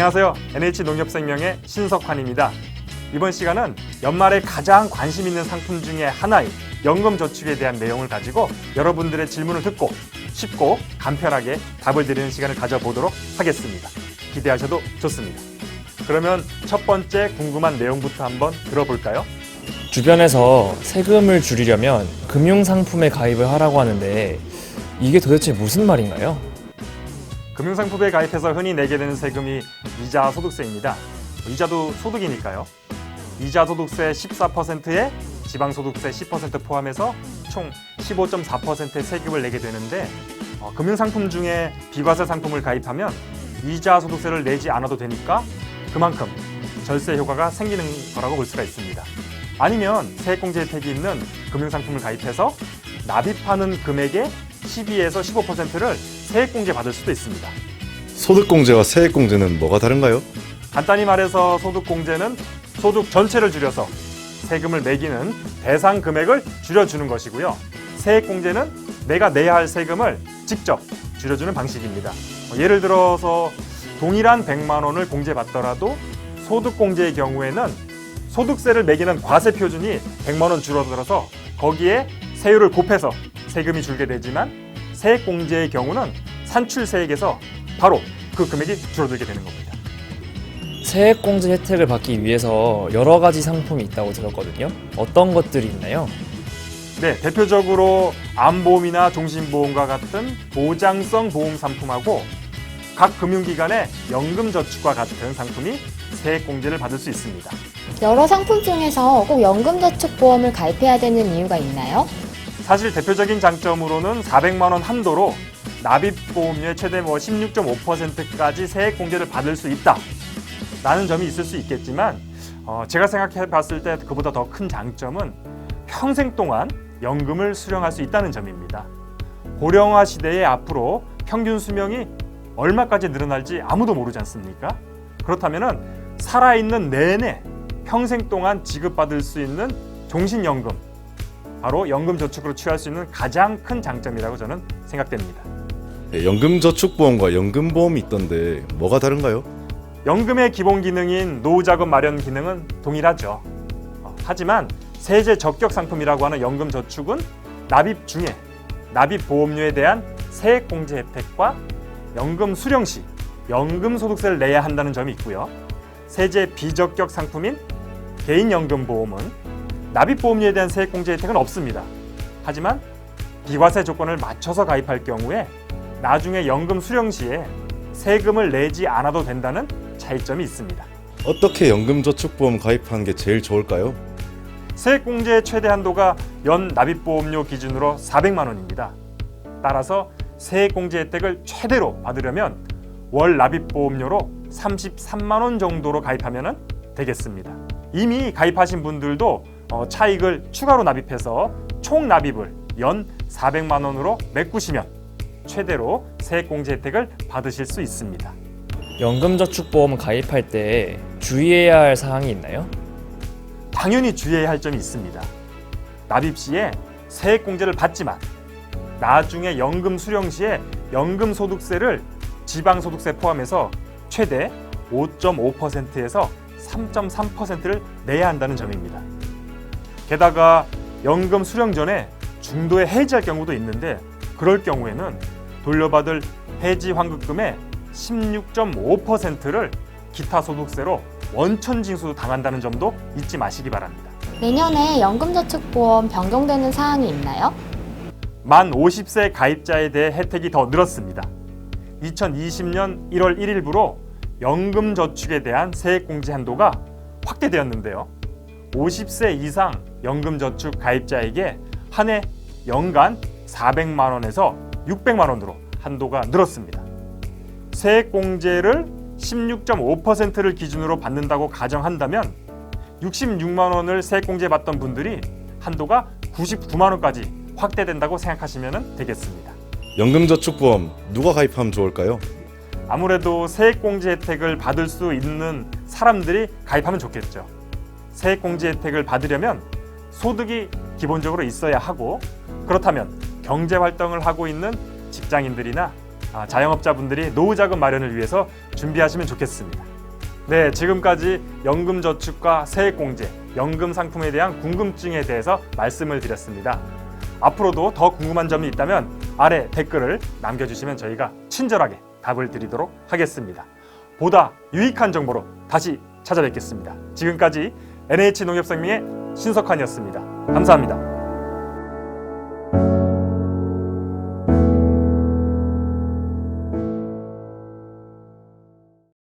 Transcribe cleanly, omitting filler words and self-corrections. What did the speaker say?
안녕하세요. NH농협생명의 신석환입니다. 이번 시간은 연말에 가장 관심 있는 상품 중에 하나인 연금저축에 대한 내용을 가지고 여러분들의 질문을 듣고 쉽고 간편하게 답을 드리는 시간을 가져보도록 하겠습니다. 기대하셔도 좋습니다. 그러면 첫 번째 궁금한 내용부터 한번 들어볼까요? 주변에서 세금을 줄이려면 금융상품에 가입을 하라고 하는데 이게 도대체 무슨 말인가요? 금융상품에 가입해서 흔히 내게 되는 세금이 이자 소득세입니다. 이자도 소득이니까요. 이자 소득세 14%에 지방소득세 10% 포함해서 총 15.4%의 세금을 내게 되는데 금융상품 중에 비과세 상품을 가입하면 이자 소득세를 내지 않아도 되니까 그만큼 절세 효과가 생기는 거라고 볼 수가 있습니다. 아니면 세액공제 혜택이 있는 금융상품을 가입해서 납입하는 금액의 12에서 15%를 세액공제 받을 수도 있습니다. 소득공제와 세액공제는 뭐가 다른가요? 간단히 말해서 소득공제는 소득 전체를 줄여서 세금을 매기는 대상 금액을 줄여주는 것이고요. 세액공제는 내가 내야 할 세금을 직접 줄여주는 방식입니다. 예를 들어서 동일한 100만 원을 공제받더라도 소득공제의 경우에는 소득세를 매기는 과세 표준이 100만 원 줄어들어서 거기에 세율을 곱해서 세금이 줄게 되지만 세액공제의 경우는 산출세액에서 바로 그 금액이 줄어들게 되는 겁니다. 세액공제 혜택을 받기 위해서 여러 가지 상품이 있다고 들었거든요. 어떤 것들이 있나요? 네, 대표적으로 암보험이나 종신보험과 같은 보장성 보험 상품하고 각 금융기관의 연금저축과 같은 상품이 세액공제를 받을 수 있습니다. 여러 상품 중에서 꼭 연금저축보험을 가입해야 되는 이유가 있나요? 사실 대표적인 장점으로는 400만 원 한도로 납입보험료의 최대 16.5%까지 세액공제를 받을 수 있다 라는 점이 있을 수 있겠지만 제가 생각해 봤을 때 그보다 더 큰 장점은 평생 동안 연금을 수령할 수 있다는 점입니다. 고령화 시대에 앞으로 평균 수명이 얼마까지 늘어날지 아무도 모르지 않습니까? 그렇다면 살아있는 내내 평생 동안 지급받을 수 있는 종신연금, 바로 연금저축으로 취할 수 있는 가장 큰 장점이라고 저는 생각됩니다. 연금저축보험과 연금보험이 있던데 뭐가 다른가요? 연금의 기본 기능인 노후자금 마련 기능은 동일하죠. 하지만 세제 적격 상품이라고 하는 연금저축은 납입 중에 납입보험료에 대한 세액공제 혜택과 연금 수령 시 연금소득세를 내야 한다는 점이 있고요. 세제 비적격 상품인 개인연금보험은 납입보험료에 대한 세액공제 혜택은 없습니다. 하지만 비과세 조건을 맞춰서 가입할 경우에 나중에 연금 수령 시에 세금을 내지 않아도 된다는 차이점이 있습니다. 어떻게 연금저축보험 가입하는 게 제일 좋을까요? 세액공제의 최대 한도가 연 납입보험료 기준으로 400만 원입니다. 따라서 세액공제 혜택을 최대로 받으려면 월 납입보험료로 33만 원 정도로 가입하면 되겠습니다. 이미 가입하신 분들도 차익을 추가로 납입해서 총 납입을 연 400만 원으로 메꾸시면 최대로 세액공제 혜택을 받으실 수 있습니다. 연금저축보험 가입할 때 주의해야 할 사항이 있나요? 당연히 주의해야 할 점이 있습니다. 납입 시에 세액공제를 받지만 나중에 연금 수령 시에 연금소득세를 지방소득세 포함해서 최대 5.5%에서 3.3%를 내야 한다는 점입니다. 게다가 연금 수령 전에 중도에 해지할 경우도 있는데 그럴 경우에는 돌려받을 해지 환급금의 16.5%를 기타 소득세로 원천 징수 당한다는 점도 잊지 마시기 바랍니다. 내년에 연금저축보험 변경되는 사항이 있나요? 만 50세 가입자에 대해 혜택이 더 늘었습니다. 2020년 1월 1일부로 연금저축에 대한 세액공제 한도가 확대되었는데요. 50세 이상 연금저축 가입자에게 한 해 연간 400만 원에서 600만 원으로 한도가 늘었습니다. 세액공제를 16.5%를 기준으로 받는다고 가정한다면 66만 원을 세액공제 받던 분들이 한도가 99만 원까지 확대된다고 생각하시면 되겠습니다. 연금저축보험 누가 가입하면 좋을까요? 아무래도 세액공제 혜택을 받을 수 있는 사람들이 가입하면 좋겠죠. 세액공제 혜택을 받으려면 소득이 기본적으로 있어야 하고 그렇다면 경제활동을 하고 있는 직장인들이나 자영업자분들이 노후자금 마련을 위해서 준비하시면 좋겠습니다. 네, 지금까지 연금저축과 세액공제, 연금 상품에 대한 궁금증에 대해서 말씀을 드렸습니다. 앞으로도 더 궁금한 점이 있다면 아래 댓글을 남겨주시면 저희가 친절하게 답을 드리도록 하겠습니다. 보다 유익한 정보로 다시 찾아뵙겠습니다. 지금까지 NH농협생명의 신석환이었습니다. 감사합니다.